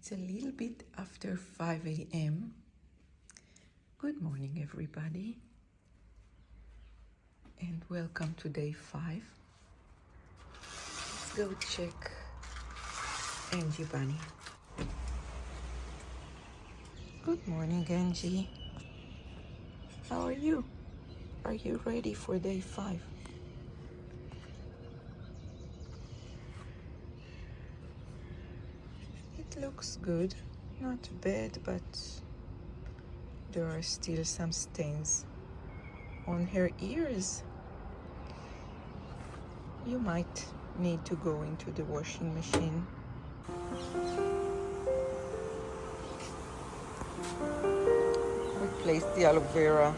It's a little bit after 5 a.m. Good morning, everybody, and welcome to day 5. Let's go check Angie Bunny. Good morning, Angie. How are you? Are you ready for day 5? It looks good. Not bad, but there are still some stains on her ears. You might need to go into the washing machine. We placed the aloe vera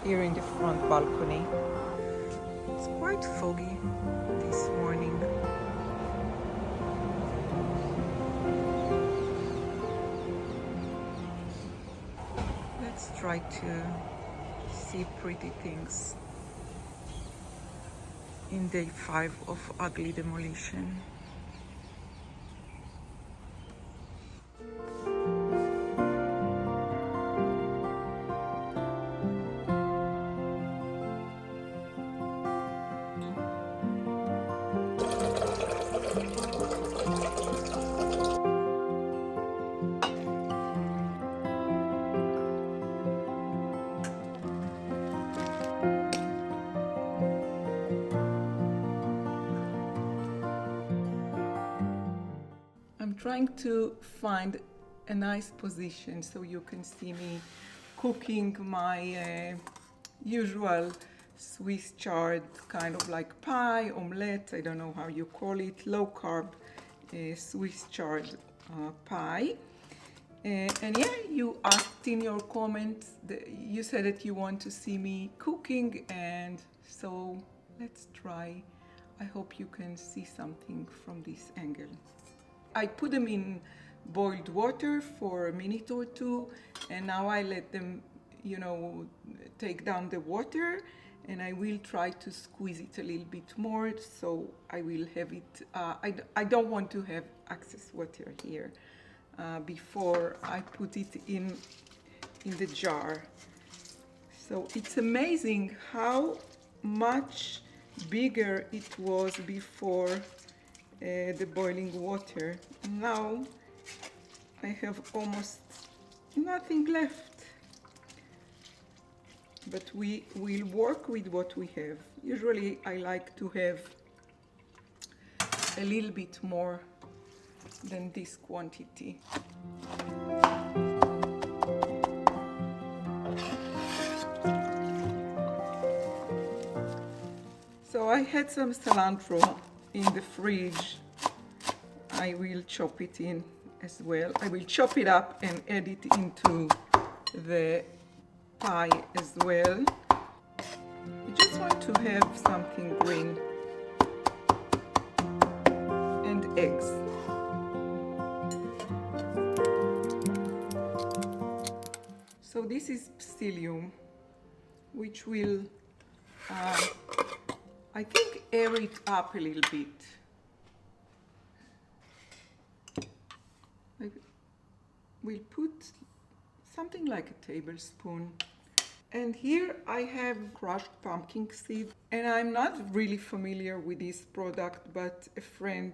here in the front balcony. It's quite foggy this morning. Let's try to see pretty things in day 5 of ugly demolition. I'm trying to find a nice position so you can see me cooking my usual Swiss chard, kind of like pie, omelette, I don't know how you call it, low-carb Swiss chard pie. And yeah, you asked in your comments, you said that you want to see me cooking, and so let's try. I hope you can see something from this angle. I put them in boiled water for a minute or two, and now I let them, take down the water, and I will try to squeeze it a little bit more, so I will have it, I don't want to have excess water here before I put it in the jar. So it's amazing how much bigger it was before the boiling water. Now I have almost nothing left, but we will work with what we have. Usually I like to have a little bit more than this quantity. So I had some cilantro in the fridge. I will chop it in as well. I will chop it up and add it into the pie as well. I just want to have something green and eggs. So this is psyllium, which will I think air it up a little bit. We'll put something like a tablespoon. And here I have crushed pumpkin seed. And I'm not really familiar with this product, but a friend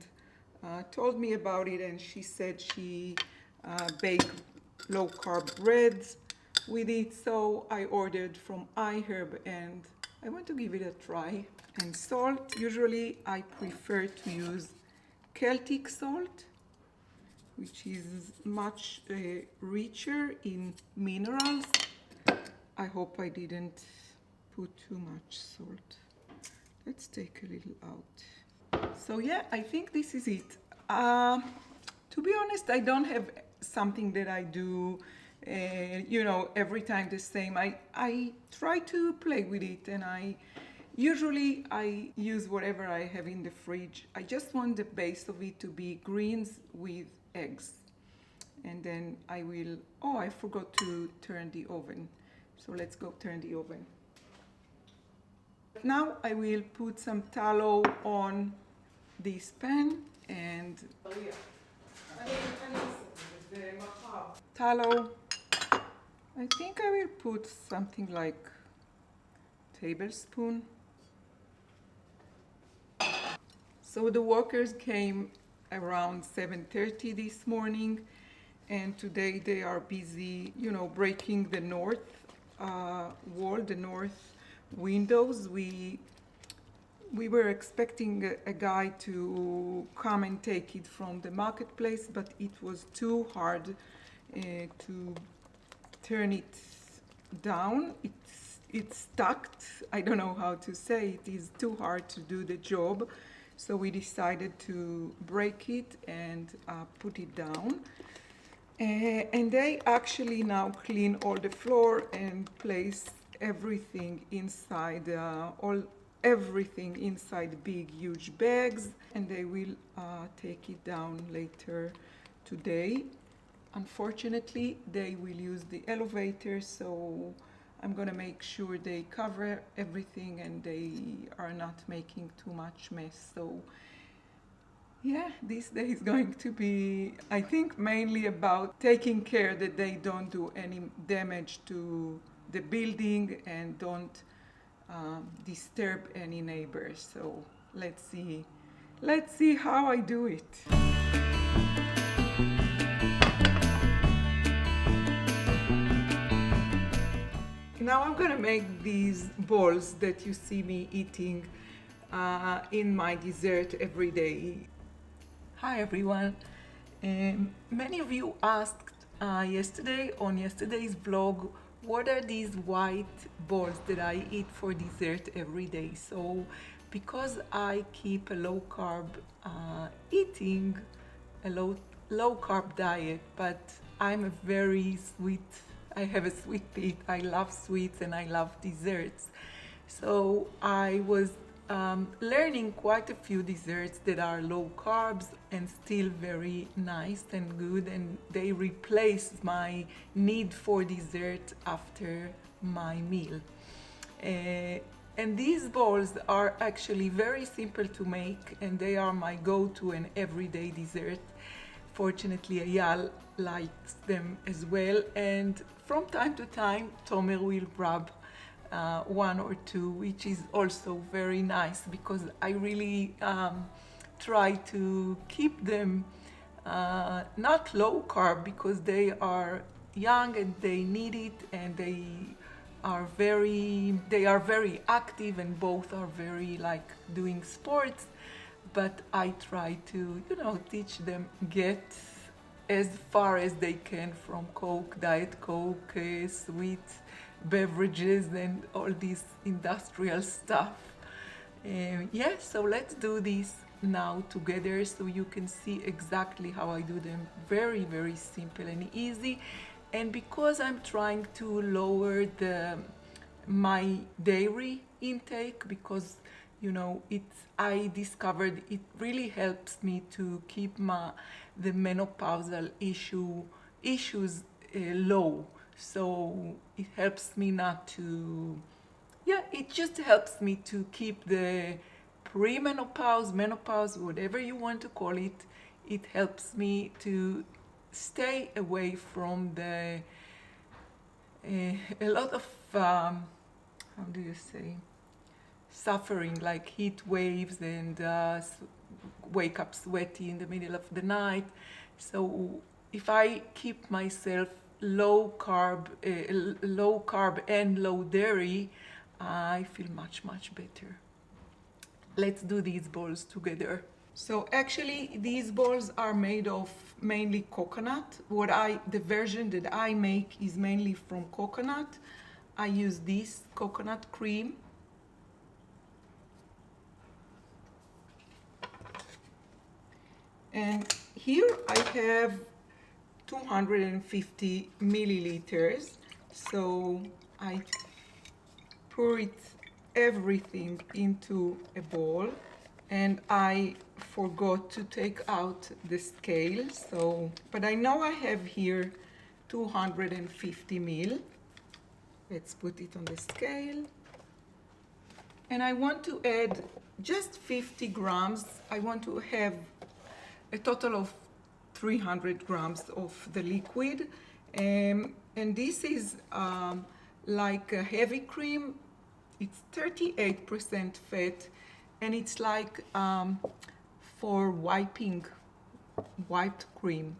told me about it, and she said she baked low-carb breads with it. So I ordered from iHerb, and I want to give it a try. And salt, usually I prefer to use Celtic salt, which is much richer in minerals. I hope I didn't put too much salt. Let's take a little out. So yeah, I think this is it. To be honest, I don't have something that I do every time the same. I try to play with it, and usually I use whatever I have in the fridge. I just want the base of it to be greens with eggs. And then I will, I forgot to turn the oven. So let's go turn the oven. Now I will put some tallow on this pan and tallow. I think I will put something like tablespoon. So the workers came around 7:30 this morning, and today they are busy, breaking the north wall, the north windows. We were expecting a guy to come and take it from the marketplace, but it was too hard to turn it down. It's stuck. I don't know how to say it. Is too hard to do the job. So we decided to break it and put it down. And they actually now clean all the floor and place everything inside, everything inside big, huge bags. And they will take it down later today. Unfortunately, they will use the elevator, so I'm gonna make sure they cover everything and they are not making too much mess. So yeah, this day is going to be, I think, mainly about taking care that they don't do any damage to the building and don't disturb any neighbors. So let's see how I do it. Now I'm gonna make these balls that you see me eating in my dessert every day. Hi everyone. Many of you asked yesterday on yesterday's vlog, what are these white balls that I eat for dessert every day? So because I keep a low carb eating, a low carb diet, but I'm a very sweet, I have a sweet tooth. I love sweets and I love desserts. So I was learning quite a few desserts that are low carbs and still very nice and good, and they replace my need for dessert after my meal. And these balls are actually very simple to make, and they are my go-to and everyday dessert. Fortunately, Ayal likes them as well, and from time to time, Tomer will grab one or two, which is also very nice because I really try to keep them not low carb because they are young and they need it, and they are very active, and both are very like doing sports. But I try to, teach them get as far as they can from Coke, Diet Coke, sweet beverages, and all this industrial stuff. So let's do this now together so you can see exactly how I do them. Very, very simple and easy. And because I'm trying to lower my dairy intake, because I discovered it really helps me to keep the menopausal issues low. So it helps me it just helps me to keep the premenopause, menopause, whatever you want to call it. It helps me to stay away from a lot of, how do you say, suffering, like heat waves and wake up sweaty in the middle of the night. So if I keep myself low carb and low dairy, I feel much, much better. Let's do these balls together. So actually these balls are made of mainly coconut. The version that I make is mainly from coconut. I use this coconut cream. And here I have 250 milliliters. So I pour everything into a bowl, and I forgot to take out the scale. But I know I have here 250 ml. Let's put it on the scale. And I want to add just 50 grams. I want to have a total of 300 grams of the liquid. And this is like a heavy cream. It's 38% fat, and it's like for wiped cream.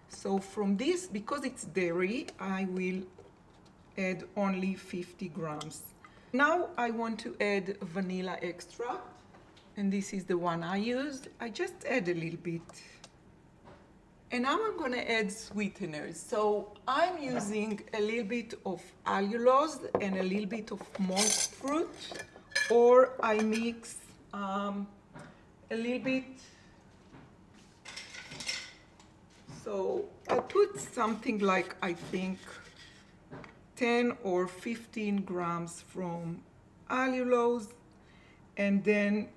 So from this, because it's dairy, I will add only 50 grams. Now I want to add vanilla extract, and this is the one I used. I just add a little bit. And now I'm gonna add sweeteners. So I'm using a little bit of allulose and a little bit of monk fruit, or I mix a little bit. So I put something like, I think, 10 or 15 grams from allulose, and then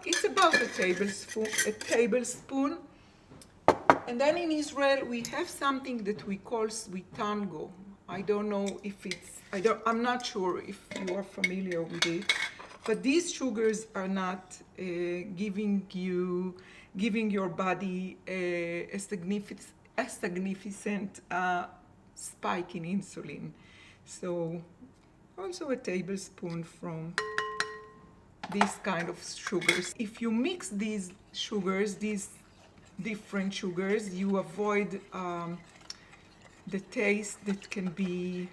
it's about a tablespoon. And then in Israel we have something that we call sweetango. I don't know if I'm not sure if you are familiar with it, but these sugars are not giving your body a significant spike in insulin. So also a tablespoon from these kind of sugars. If you mix these sugars, these different sugars, you avoid the taste that can be,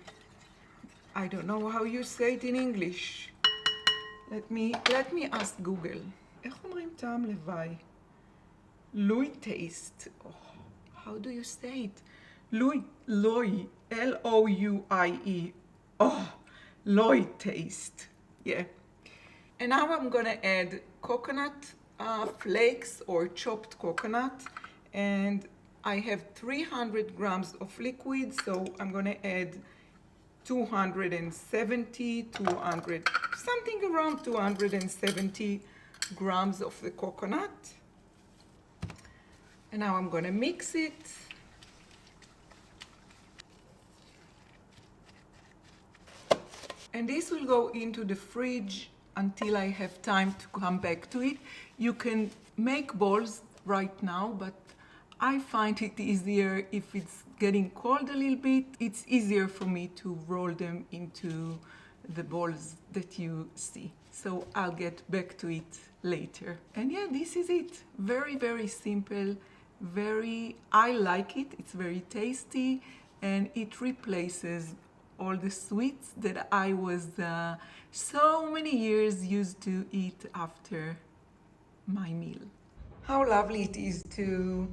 I don't know how you say it in English. Let me ask Google. איך אומרים טעם לוואי? Loy taste. Oh, how do you say it? Loy, L-O-U-I-E. Oh, loy taste. Yeah. And now I'm gonna add coconut flakes or chopped coconut, and I have 300 grams of liquid, so I'm gonna add 270, something around 270 grams of the coconut. And now I'm gonna mix it. And this will go into the fridge until I have time to come back to it. You can make balls right now, but I find it easier if it's getting cold a little bit. It's easier for me to roll them into the balls that you see. So I'll get back to it later. And yeah, this is it. Very, very simple. I like it. It's very tasty, and it replaces all the sweets that I was so many years used to eat after my meal. How lovely it is to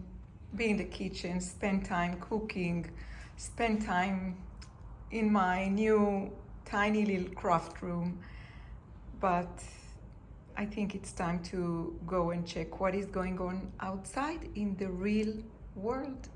be in the kitchen, spend time cooking, spend time in my new tiny little craft room. But I think it's time to go and check what is going on outside in the real world.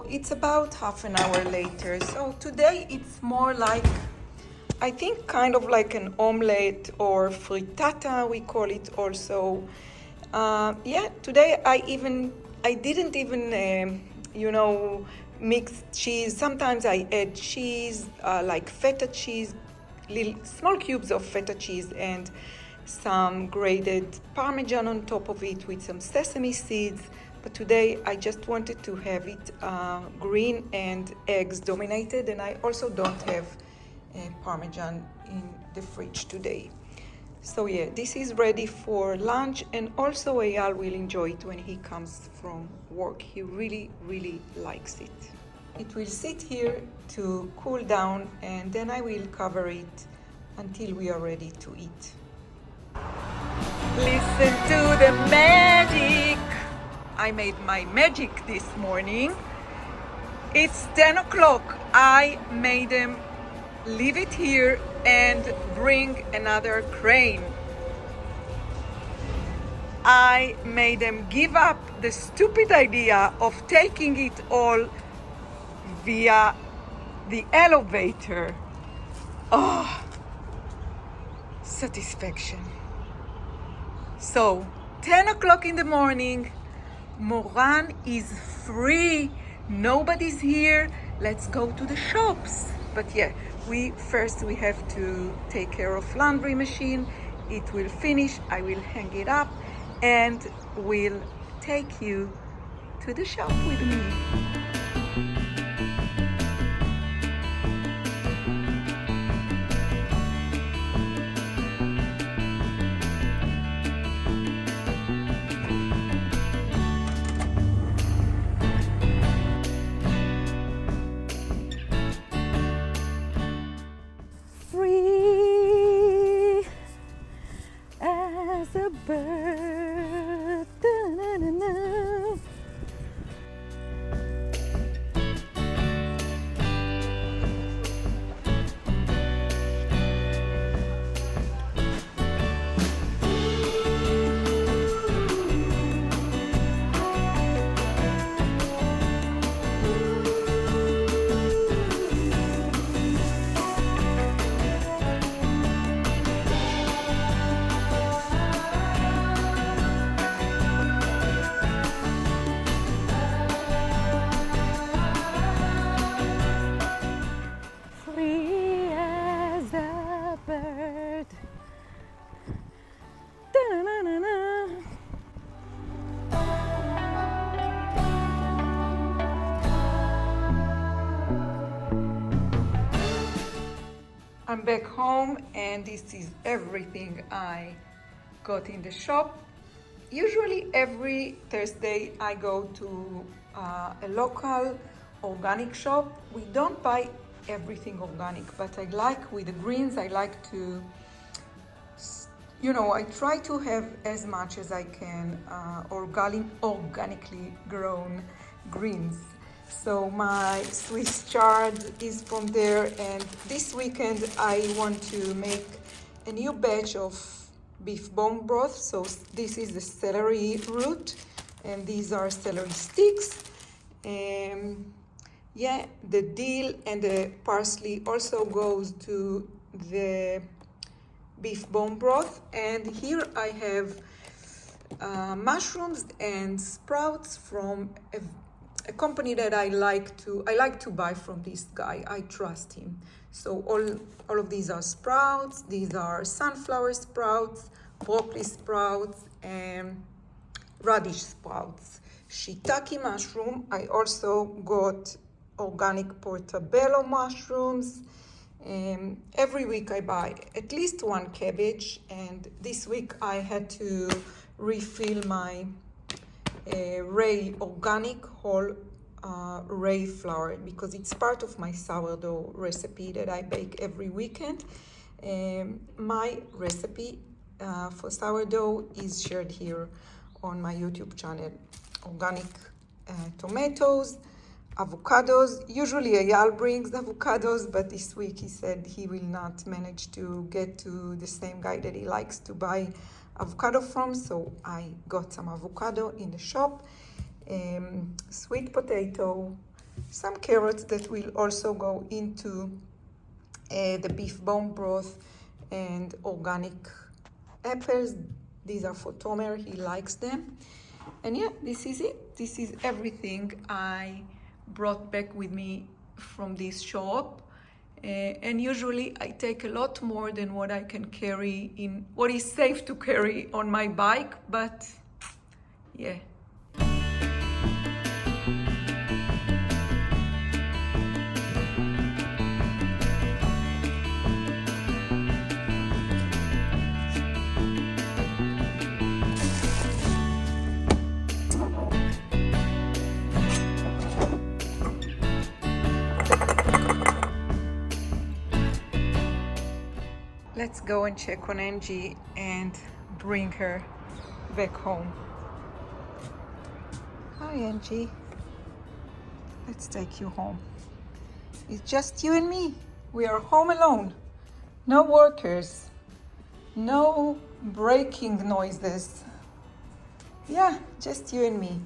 It's about half an hour later. So today it's more like, I think, kind of like an omelette or frittata, we call it also. Yeah, today I didn't even, mix cheese. Sometimes I add cheese, like feta cheese, little small cubes of feta cheese, and some grated Parmesan on top of it with some sesame seeds. But today I just wanted to have it green and eggs dominated, and I also don't have Parmesan in the fridge today. So yeah, this is ready for lunch, and also Eyal will enjoy it when he comes from work. He really, really likes it. It will sit here to cool down, and then I will cover it until we are ready to eat. Listen to the magic! I made my magic this morning. It's 10 o'clock. I made them leave it here and bring another crane. I made them give up the stupid idea of taking it all via the elevator. Oh, satisfaction. So, 10 o'clock in the morning, Moran is free. Nobody's here. Let's go to the shops. But yeah, we have to take care of laundry machine. It will finish. I will hang it up and will take you to the shop with me. Free as a bird. Da-na-na-na. Free as a bird. Da-na-na-na. I'm back home and this is everything I got in the shop. Usually every Thursday I go to a local organic shop. We don't buy everything organic, but I like with the greens, I like to, I try to have as much as I can organically grown greens. So my Swiss chard is from there, and this weekend I want to make a new batch of beef bone broth. So this is the celery root and these are celery sticks. Yeah, the dill and the parsley also goes to the beef bone broth. And here I have mushrooms and sprouts from a company that I like to buy from this guy. I trust him. So all of these are sprouts. These are sunflower sprouts, broccoli sprouts, and radish sprouts. Shiitake mushroom. I also got organic portobello mushrooms. Every week I buy at least one cabbage, and this week I had to refill my Ray organic whole Ray flour because it's part of my sourdough recipe that I bake every weekend. My recipe for sourdough is shared here on my YouTube channel. Organic tomatoes, avocados. Usually Eyal brings avocados, but this week he said he will not manage to get to the same guy that he likes to buy avocado from, so I got some avocado in the shop, sweet potato, some carrots that will also go into the beef bone broth, and organic apples. These are for Tomer, he likes them. And yeah, this is it. This is everything I brought back with me from this shop. And usually I take a lot more than what I can carry in what is safe to carry on my bike, but yeah. Let's go and check on Angie and bring her back home. Hi Angie, let's take you home. It's just you and me. We are home alone. No workers, no braking noises. Yeah, just you and me.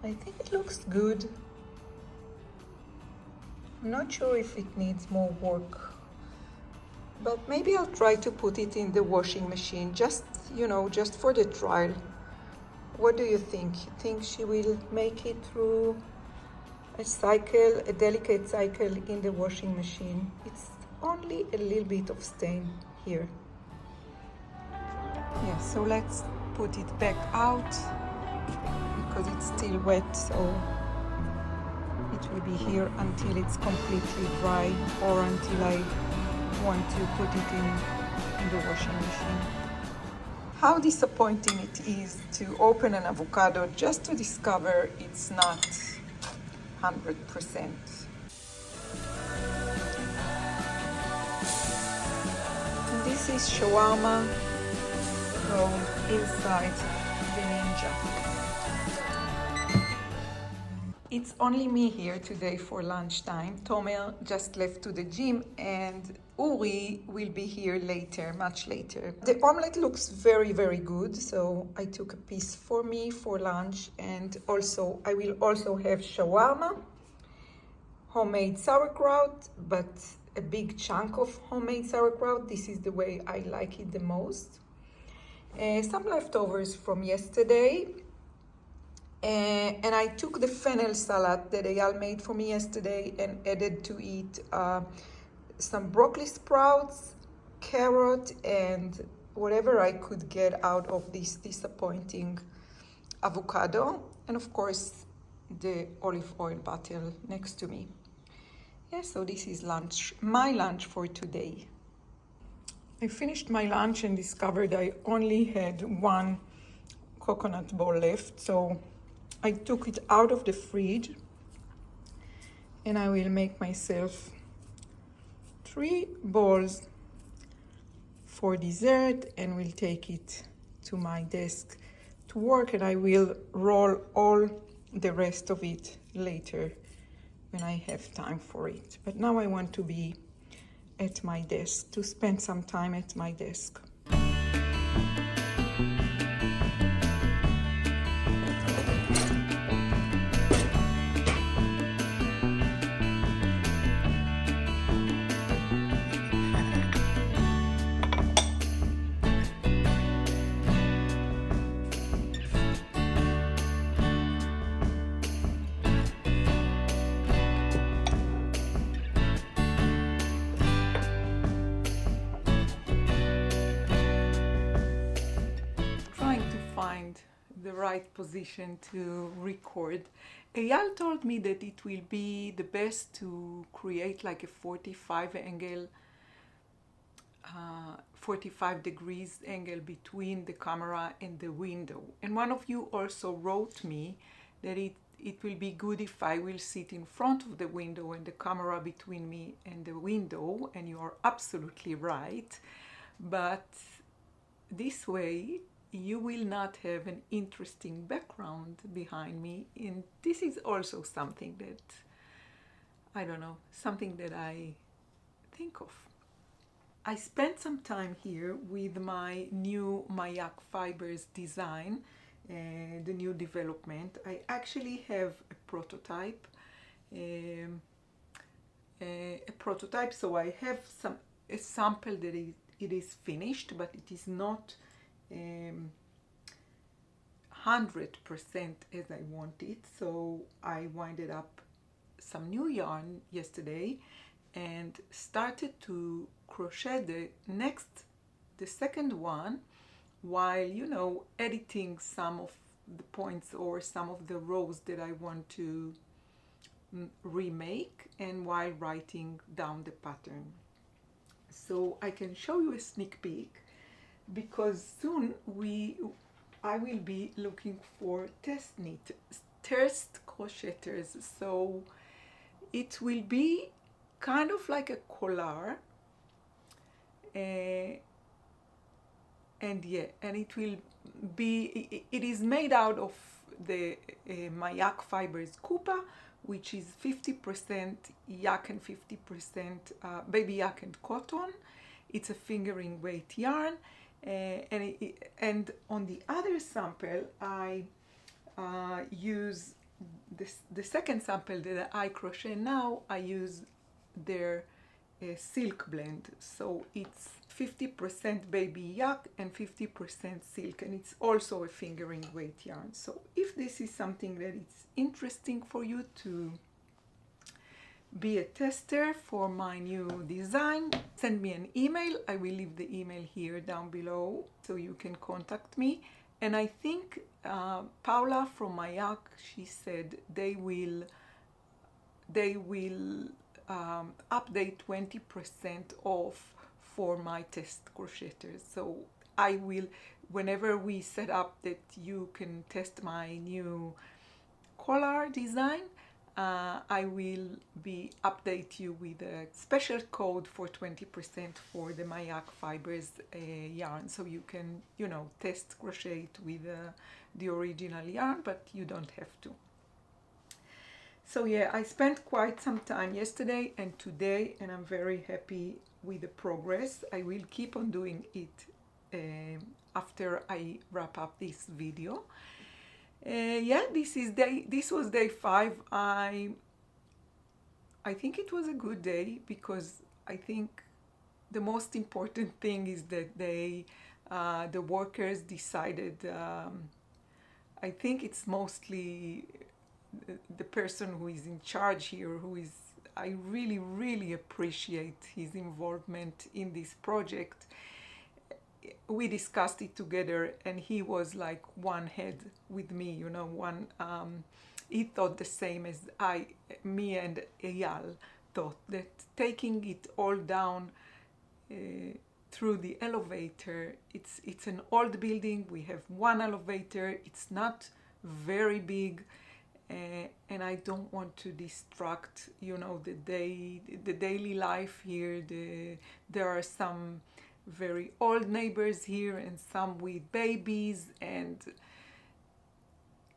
I think it looks good. I'm not sure if it needs more work, but maybe I'll try to put it in the washing machine, just, just for the trial. What do you think? You think she will make it through a delicate cycle in the washing machine? It's only a little bit of stain here. Yeah, so let's put it back out because it's still wet, so it will be here until it's completely dry or until I want to put it in the washing machine. How disappointing it is to open an avocado just to discover it's not 100%. And this is shawarma rolled inside the Ninja. It's only me here today for lunchtime. Tomer just left to the gym and Uri will be here later, much later. The omelette looks very, very good, so I took a piece for me for lunch, and also I will also have shawarma, homemade sauerkraut, but a big chunk of homemade sauerkraut. This is the way I like it the most. Some leftovers from yesterday. And I took the fennel salad that Eyal made for me yesterday and added to it some broccoli sprouts, carrot, and whatever I could get out of this disappointing avocado. And of course, the olive oil bottle next to me. Yeah, so this is my lunch for today. I finished my lunch and discovered I only had one coconut ball left, so I took it out of the fridge and I will make myself 3 balls for dessert and will take it to my desk to work, and I will roll all the rest of it later when I have time for it. But now I want to be at my desk, to spend some time at my desk. The right position to record. Eyal told me that it will be the best to create like a 45 degrees angle between the camera and the window. And one of you also wrote me that it will be good if I will sit in front of the window and the camera between me and the window, and you are absolutely right. But this way you will not have an interesting background behind me, and this is also something that, I don't know, something that I think of. I spent some time here with my new Mayak Fibers design, the new development. I actually have a prototype, so I have a sample that it is finished, but it is not 100% as I want it. So I winded up some new yarn yesterday and started to crochet the second one, while editing some of the points or some of the rows that I want to remake, and while writing down the pattern. So I can show you a sneak peek, because soon I will be looking for test crocheters. So it will be kind of like a collar, and it is made out of the Mayak Fibers Kupa, which is 50% yak and 50% baby yak and cotton. It's a fingering weight yarn, And on the other sample, I use the second sample that I crochet now. I use their silk blend, so it's 50% baby yak and 50% silk, and it's also a fingering weight yarn. So if this is something that is interesting for you to be a tester for my new design, send me an email. I will leave the email here down below so you can contact me. And I think Paula from Mayak, she said they will update 20% off for my test crocheters. So I will, whenever we set up that you can test my new collar design, I will update you with a special code for 20% for the Mayak Fibers yarn, so you can, test crochet it with the original yarn, but you don't have to. So yeah, I spent quite some time yesterday and today, and I'm very happy with the progress. I will keep on doing it after I wrap up this video. This was day 5. I think it was a good day, because I think the most important thing is that the workers decided, I think it's mostly the person who is in charge here, I really, really appreciate his involvement in this project. We discussed it together, and he was like one head with me, he thought the same as me and Eyal thought, that taking it all down through the elevator, it's an old building, we have one elevator, it's not very big, and I don't want to distract, the daily life here. There are some very old neighbors here and some with babies, and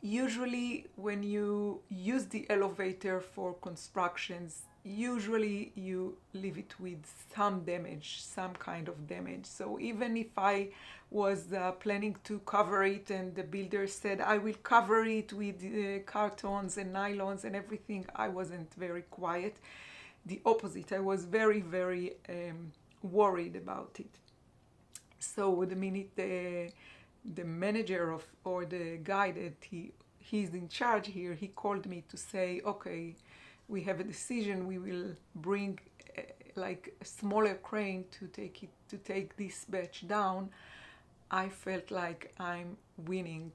usually when you use the elevator for constructions, usually you leave it with some damage, some kind of damage. So even if I was planning to cover it, and the builder said I will cover it with cartons and nylons and everything, I wasn't very quiet. The opposite, I was very, very worried about it. So the minute the manager or the guy that he's in charge here, he called me to say, okay, we have a decision, we will bring like a smaller crane to take this batch down. I felt like I'm winning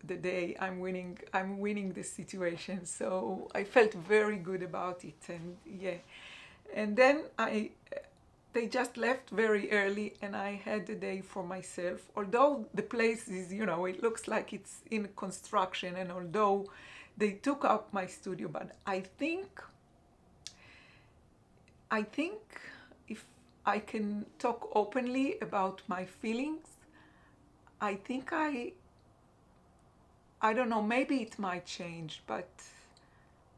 the day, I'm winning the situation. So I felt very good about it, and yeah. And then they just left very early, and I had the day for myself. Although the place is, it looks like it's in construction, and although they took up my studio, but I think if I can talk openly about my feelings, I think I don't know, maybe it might change, but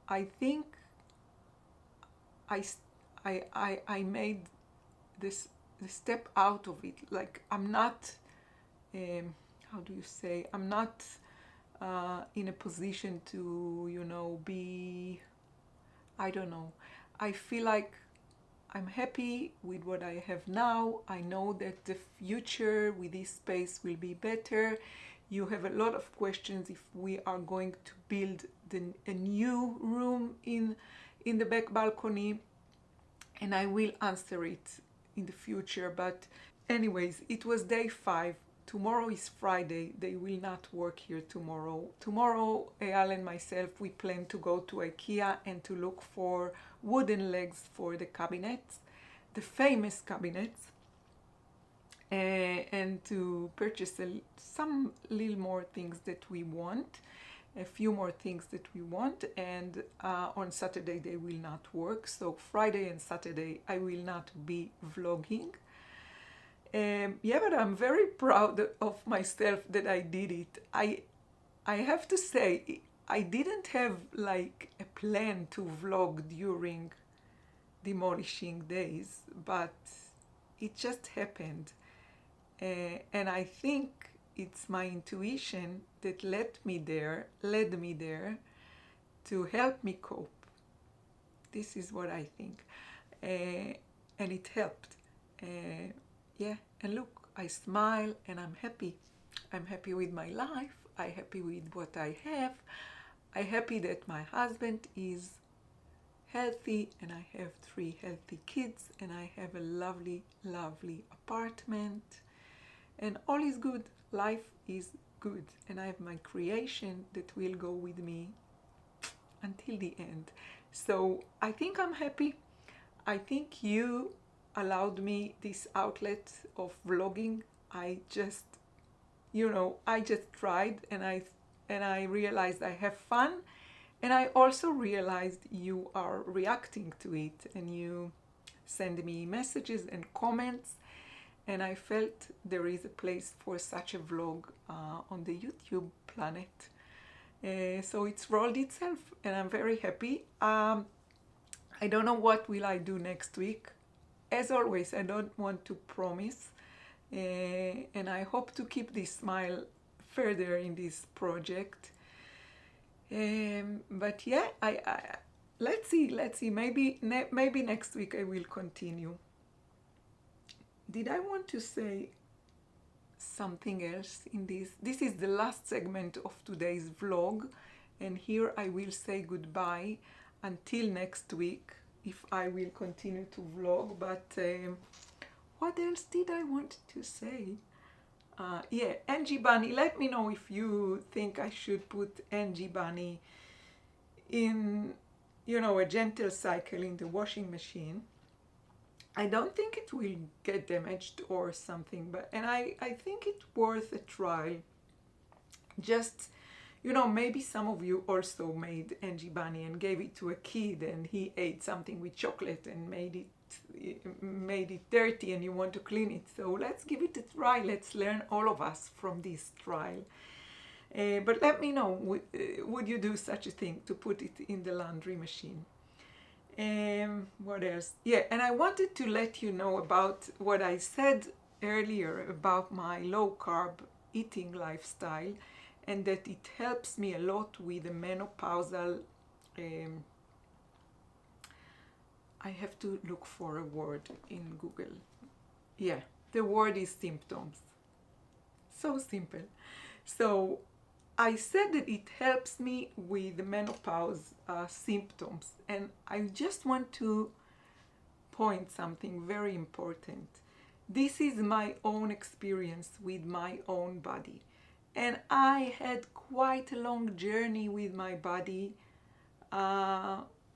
I think I made the step out of it. Like, I'm not, how do you say, I'm not in a position to, be, I don't know. I feel like I'm happy with what I have now. I know that the future with this space will be better. You have a lot of questions if we are going to build a new room in the back balcony, and I will answer it in the future. But anyways, it was day 5. Tomorrow is Friday. They will not work here tomorrow. Tomorrow, Eyal and myself, we plan to go to IKEA and to look for wooden legs for the cabinets, the famous cabinets, and to purchase some little more things that we want, a few more things that we want. And on Saturday they will not work, so Friday and Saturday I will not be vlogging. But I'm very proud of myself that I did it. I have to say, I didn't have like a plan to vlog during demolishing days, but it just happened. And I think it's my intuition that led me there to help me cope. This is what I think. And it helped. Yeah, and look, I smile and I'm happy. I'm happy with my life. I'm happy with what I have. I'm happy that my husband is healthy and I have 3 healthy kids and I have a lovely, lovely apartment. And all is good. Life is good. And I have my creation that will go with me until the end. So I think I'm happy. I think you allowed me this outlet of vlogging. I just tried and I realized I have fun, and I also realized you are reacting to it and you send me messages and comments, and I felt there is a place for such a vlog on the YouTube planet. So it's rolled itself and I'm very happy. I don't know what will I do next week. As always, I don't want to promise, and I hope to keep this smile further in this project. But yeah, let's see. Maybe next week I will continue. Did I want to say something else in this? This is the last segment of today's vlog, and here I will say goodbye until next week, if I will continue to vlog. But what else did I want to say? Yeah, Angie Bunny, let me know if you think I should put Angie Bunny in, a gentle cycle in the washing machine. I don't think it will get damaged or something, and I think it's worth a try. Just, maybe some of you also made Angie Bunny and gave it to a kid and he ate something with chocolate and made it dirty and you want to clean it. So let's give it a try. Let's learn, all of us, from this trial. But let me know, would you do such a thing, to put it in the laundry machine? What else? Yeah, and I wanted to let you know about what I said earlier about my low-carb eating lifestyle, and that it helps me a lot with the menopausal, I have to look for a word in Google. Yeah, the word is symptoms. So simple. So I said that it helps me with the menopause symptoms, and I just want to point something very important. This is my own experience with my own body, and I had quite a long journey with my body.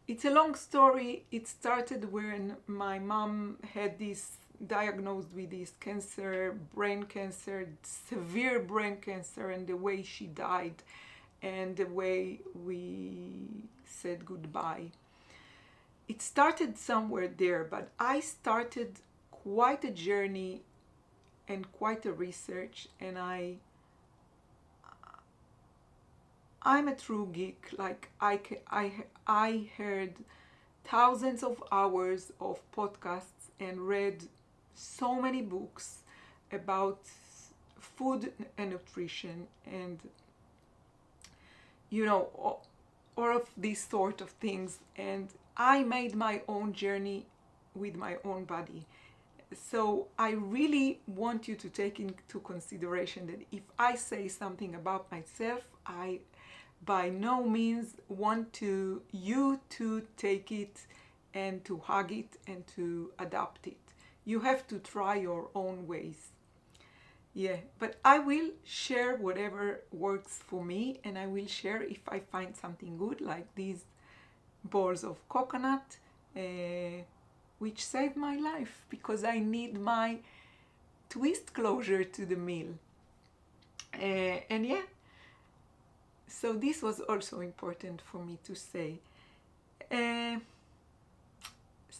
It's a long story. It started when my mom had diagnosed with this cancer, brain cancer, severe brain cancer, and the way she died and the way we said goodbye. It started somewhere there, but I started quite a journey and quite a research, and I'm a true geek. Like I heard thousands of hours of podcasts and read so many books about food and nutrition and all of these sort of things, and I made my own journey with my own body. So I really want you to take into consideration that if I say something about myself, I by no means want you to take it and to hug it and to adapt it. You have to try your own ways. Yeah, but I will share whatever works for me, and I will share if I find something good, like these balls of coconut, which saved my life because I need my twist closure to the meal. And yeah, so this was also important for me to say.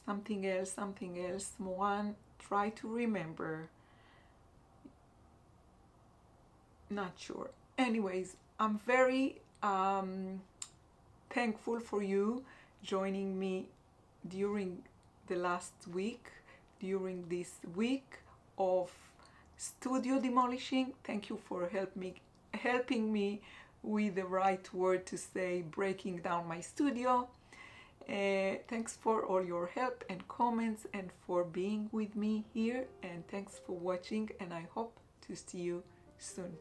Something else, Moran, try to remember. Not sure. Anyways, I'm very thankful for you joining me during the last week, during this week of studio demolishing. Thank you for helping me with the right word to say, breaking down my studio. Thanks for all your help and comments and for being with me here, and thanks for watching, and I hope to see you soon.